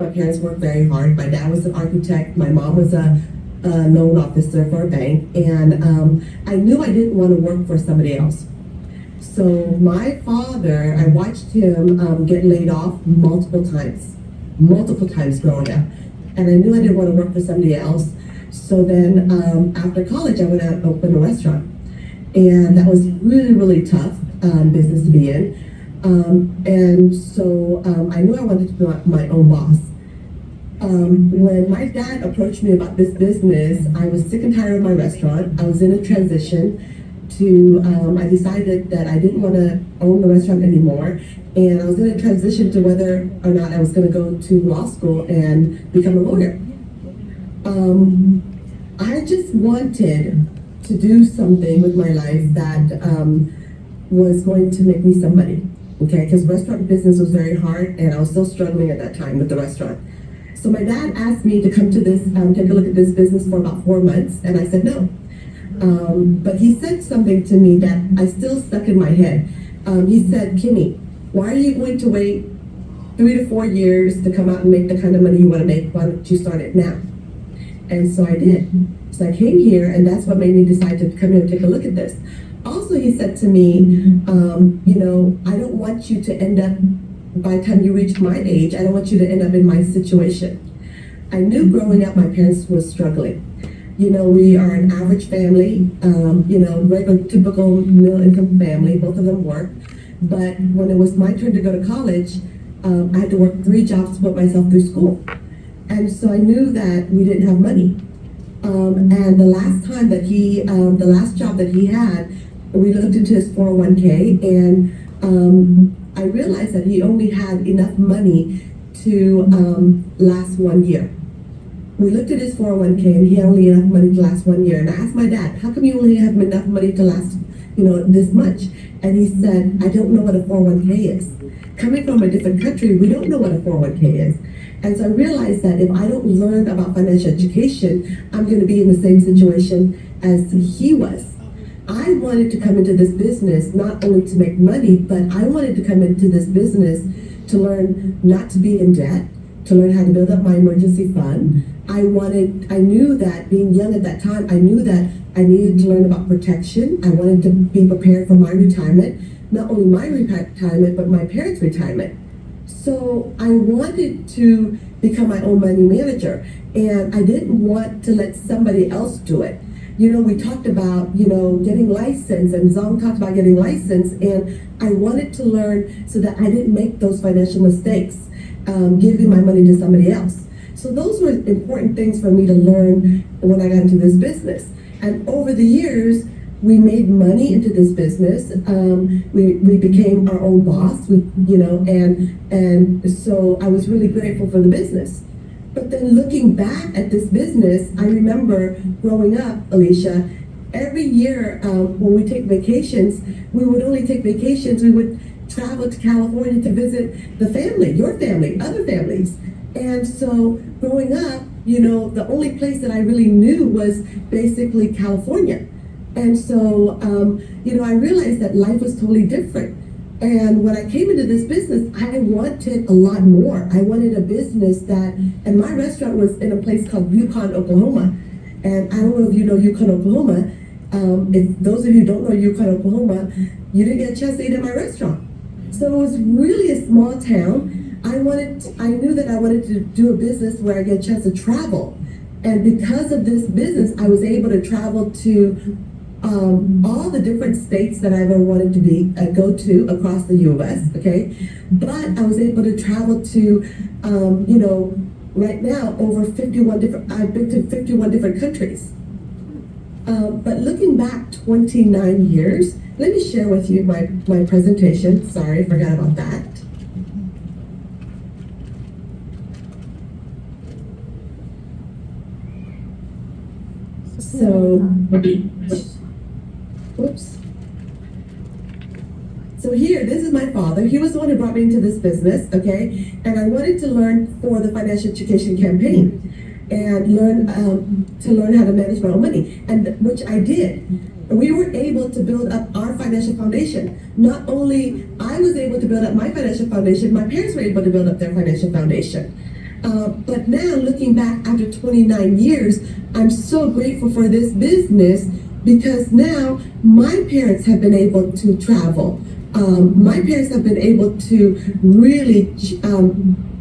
My parents worked very hard. My dad was an architect. My mom was a loan officer for a bank. And I knew I didn't want to work for somebody else. So my father, I watched him get laid off multiple times growing up. And I knew I didn't want to work for somebody else. So then after college, I went out and opened a restaurant. And that was really, really tough business to be in. And so I knew I wanted to be my own boss. When my dad approached me about this business, I was sick and tired of my restaurant. I was in a transition to, I decided that I didn't want to own the restaurant anymore. And I was in a transition to whether or not I was going to go to law school and become a lawyer. I just wanted to do something with my life that was going to make me somebody, okay? Because restaurant business was very hard, and I was still struggling at that time with the restaurant. So my dad asked me to come to this, take a look at this business for about 4 months, and I said no. But he said something to me that I still stuck in my head. He said, Kimmy, why are you going to wait 3 to 4 years to come out and make the kind of money you want to make? Why don't you start it now? And so I did. So I came here, and that's what made me decide to come here and take a look at this. Also, he said to me, you know, I don't want you to end up, by the time you reach my age, I don't want you to end up in my situation. I knew growing up my parents were struggling. You know, we are an average family, you know, regular, typical middle-income family. Both of them work. But when it was my turn to go to college, I had to work 3 jobs to put myself through school. And so I knew that we didn't have money. And the last time that the last job that he had, we looked into his 401k, and I realized that he only had enough money to last 1 year. We looked at his 401k, and he had only enough money to last 1 year. And I asked my dad, how come you only have enough money to last, you know, this much? And he said, I don't know what a 401k is. Coming from a different country, we don't know what a 401k is. And so I realized that if I don't learn about financial education, I'm going to be in the same situation as he was. I wanted to come into this business not only to make money, but I wanted to come into this business to learn not to be in debt, to learn how to build up my emergency fund. I knew that being young at that time, I knew that I needed to learn about protection. I wanted to be prepared for my retirement, not only my retirement, but my parents' retirement. So I wanted to become my own money manager, and I didn't want to let somebody else do it. You know, we talked about, you know, getting licensed, and Zong talked about getting licensed, and I wanted to learn so that I didn't make those financial mistakes, giving my money to somebody else. So those were important things for me to learn when I got into this business. And over the years, we made money into this business. We became our own boss, you know, and so I was really grateful for the business. But then looking back at this business, I remember growing up, Alicia, every year when we take vacations, we would only take vacations, we would travel to California to visit the family, your family, other families. And so growing up, you know, the only place that I really knew was basically California. And so, you know, I realized that life was totally different. And when I came into this business, I wanted a lot more. I wanted a business that, and my restaurant was in a place called Yukon, Oklahoma. And I don't know if you know Yukon, Oklahoma. If those of you don't know Yukon, Oklahoma, you didn't get a chance to eat at my restaurant. So it was really a small town. I knew that I wanted to do a business where I get a chance to travel. And because of this business, I was able to travel to all the different states that I've ever wanted to go to across the U.S., okay? But I was able to travel to, you know, right now, I've been to 51 different countries. But looking back 29 years, let me share with you my presentation. Sorry, I forgot about that. So, oops. So here, this is my father. He was the one who brought me into this business, okay? And I wanted to learn for the financial education campaign and learn how to manage my own money, and which I did. We were able to build up our financial foundation. Not only I was able to build up my financial foundation, my parents were able to build up their financial foundation. But now, looking back after 29 years, I'm so grateful for this business because now my parents have been able to travel. My parents have been able to really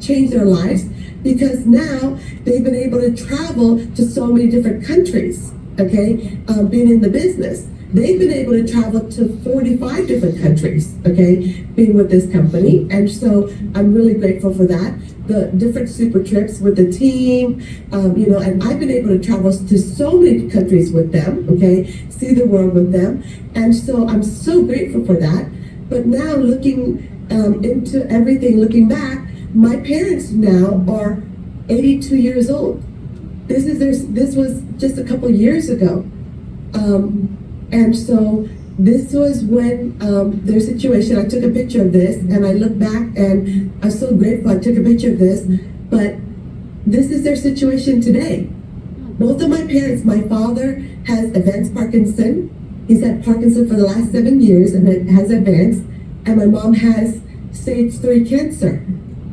change their lives because now they've been able to travel to so many different countries, okay, being in the business. They've been able to travel to 45 different countries, okay, being with this company. And so I'm really grateful for that. The different super trips with the team, and I've been able to travel to so many countries with them, okay, see the world with them. And so I'm so grateful for that. But now looking into everything, looking back, my parents now are 82 years old. This was just a couple years ago. And so this was when their situation, I took a picture of this and I look back and I'm so grateful I took a picture of this, but this is their situation today. Both of my parents, my father has advanced Parkinson. He's had Parkinson for the last 7 years and it has advanced. And my mom has stage 3 cancer.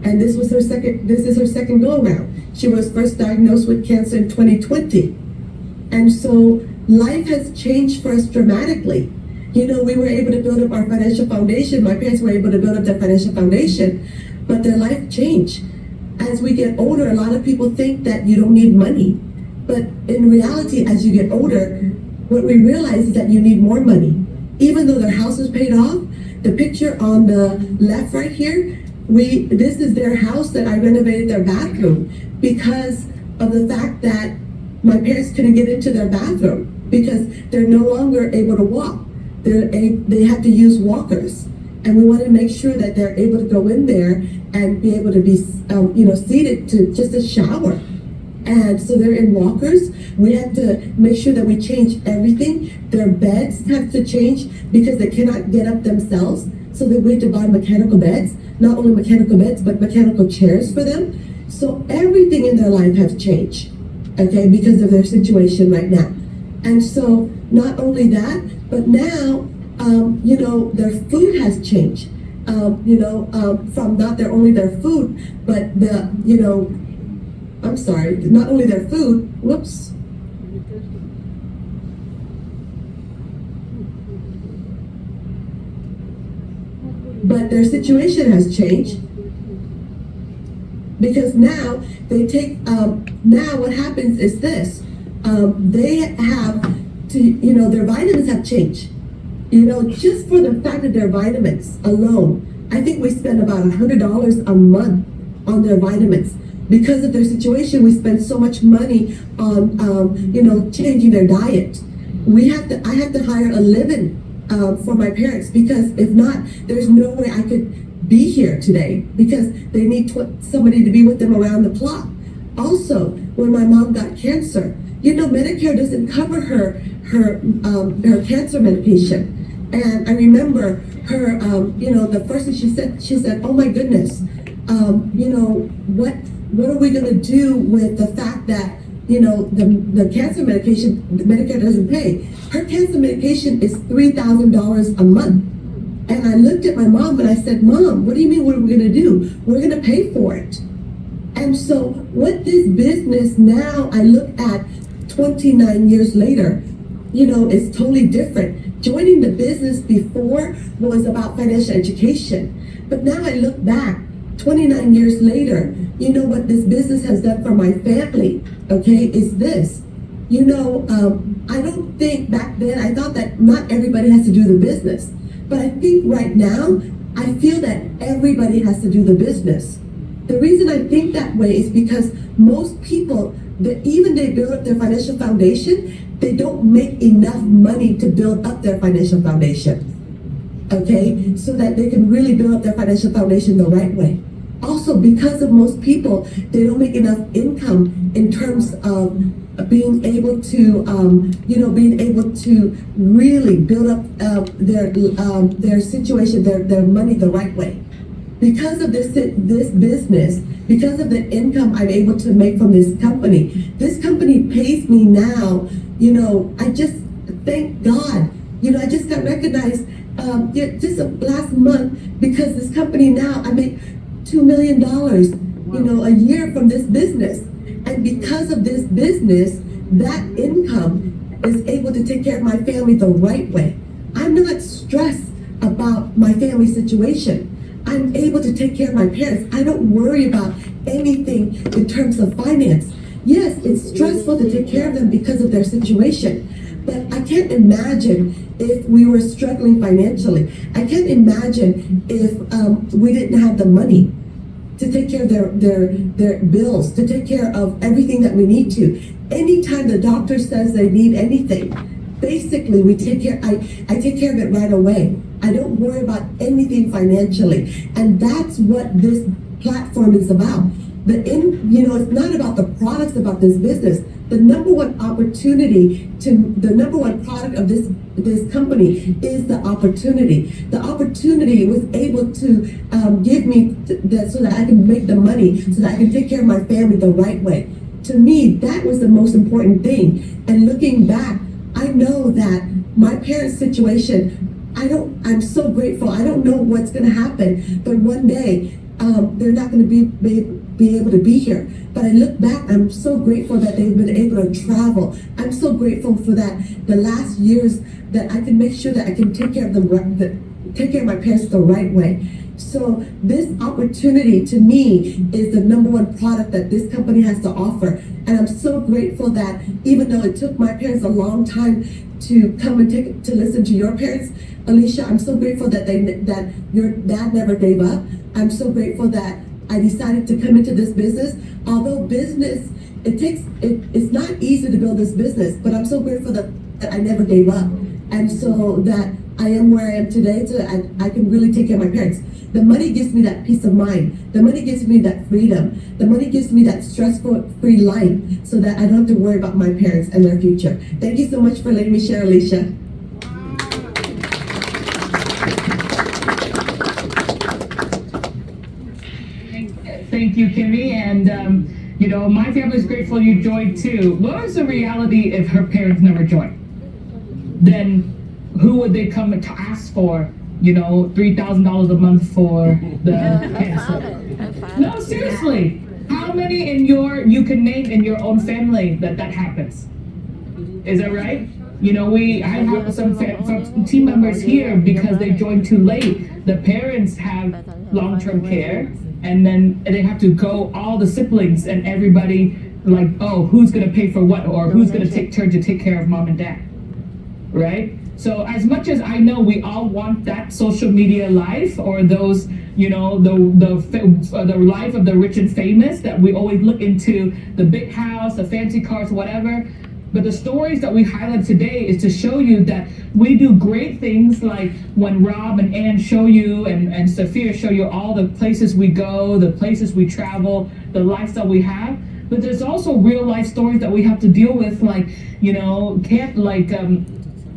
And this is her second go around. She was first diagnosed with cancer in 2020. And so life has changed for us dramatically. We were able to build up our financial foundation. My parents were able to build up their financial foundation, but their life changed. As we get older, a lot of people think that you don't need money. But in reality, as you get older, what we realize is that you need more money. Even though their house is paid off, the picture on the left right here, this is their house that I renovated their bathroom because of the fact that my parents couldn't get into their bathroom because they're no longer able to walk. They have to use walkers. And we want to make sure that they're able to go in there and be able to be, seated to just a shower. And so they're in walkers. We have to make sure that we change everything. Their beds have to change because they cannot get up themselves. So that we have to buy mechanical beds, not only mechanical beds, but mechanical chairs for them. So everything in their life has changed, okay, because of their situation right now. And so not only that, but now, their food has changed. From not only their food, but not only their food, but their situation has changed because now they take, now what happens is this, they have to, their vitamins have changed. Just for the fact that their vitamins alone, I think we spend about $100 a month on their vitamins. Because of their situation, we spend so much money on, changing their diet. I have to hire a live-in for my parents because if not, there's no way I could be here today because they need somebody to be with them around the clock. Also, when my mom got cancer, Medicare doesn't cover her cancer medication. And I remember her, the first thing she said, oh my goodness, what are we going to do with the fact that, the cancer medication, Medicare doesn't pay? Her cancer medication is $3,000 a month. And I looked at my mom and I said, Mom, what do you mean what are we going to do? We're going to pay for it. And so what this business now, I look at 29 years later, is totally different. Joining the business before was about financial education. But now I look back 29 years later, what this business has done for my family, okay, is this. I don't think back then, I thought that not everybody has to do the business. But I think right now, I feel that everybody has to do the business. The reason I think that way is because most people, even they build up their financial foundation, they don't make enough money to build up their financial foundation, okay? So that they can really build up their financial foundation the right way. Also, because of most people, they don't make enough income in terms of being able to, really build up their situation, their money the right way. Because of this business, because of the income I'm able to make from this company pays me now, I just thank God. I just got recognized just last month because this company now, I make $2 million a year from this business. And because of this business, that income is able to take care of my family the right way. I'm not stressed about my family situation. I'm able to take care of my parents. I don't worry about anything in terms of finance. Yes, it's stressful to take care of them because of their situation. But I can't imagine if we were struggling financially. I can't imagine if we didn't have the money to take care of their bills, to take care of everything that we need to. Anytime the doctor says they need anything, basically we take care, I take care of it right away. I don't worry about anything financially. And that's what this platform is about. It's not about the products about this business. The number one opportunity the number one product of this company is the opportunity. The opportunity was able to give me that so that I can make the money, so that I can take care of my family the right way. To me, that was the most important thing. And looking back, I know that my parents' situation, I'm so grateful. I don't know what's going to happen, but one day they're not going to be able to be here. But I look back, I'm so grateful that they've been able to travel. I'm so grateful for that. The last years that I can make sure that I can take care of take care of my parents the right way. So this opportunity to me is the number one product that this company has to offer. And I'm so grateful that even though it took my parents a long time to come and to listen to your parents, Alicia, I'm so grateful that that your dad never gave up. I'm so grateful that I decided to come into this business. Although business, it's not easy to build this business, but I'm so grateful that I never gave up. And so that I am where I am today, so I can really take care of my parents. The money gives me that peace of mind. The money gives me that freedom. The money gives me that stressful-free life so that I don't have to worry about my parents and their future. Thank you so much for letting me share, Alicia. Thank you, Kimmy. And, my family's grateful you joined too. What was the reality if her parents never joined? Then who would they come to ask for, $3,000 a month for the cancer? No, seriously. How many you can name in your own family that happens? Is that right? I have some team members here because they joined too late. The parents have long-term care, and then they have to go, all the siblings and everybody, like, oh, who's going to pay for what, or who's going to take turn to take care of mom and dad, right? So as much as I know we all want that social media life, or those, the life of the rich and famous, that we always look into the big house, the fancy cars, whatever. But the stories that we highlight today is to show you that we do great things, like when Rob and Ann show you and Sophia show you all the places we go, the places we travel, the lifestyle we have. But there's also real life stories that we have to deal with, like,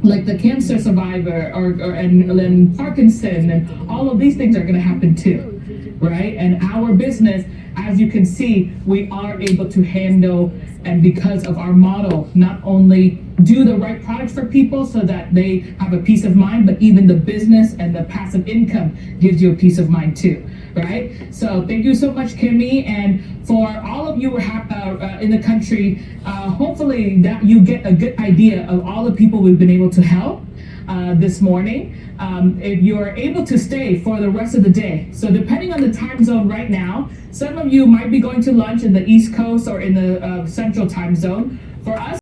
like the cancer survivor and Parkinson, and all of these things are going to happen too, right? And our business, as you can see, we are able to handle, and because of our model, not only do the right products for people so that they have a peace of mind, but even the business and the passive income gives you a peace of mind too, right? So thank you so much, Kimmy. And for all of you in the country, hopefully that you get a good idea of all the people we've been able to help this morning. If you're able to stay for the rest of the day, so depending on the time zone right now, some of you might be going to lunch in the East Coast or in the Central time zone. For us,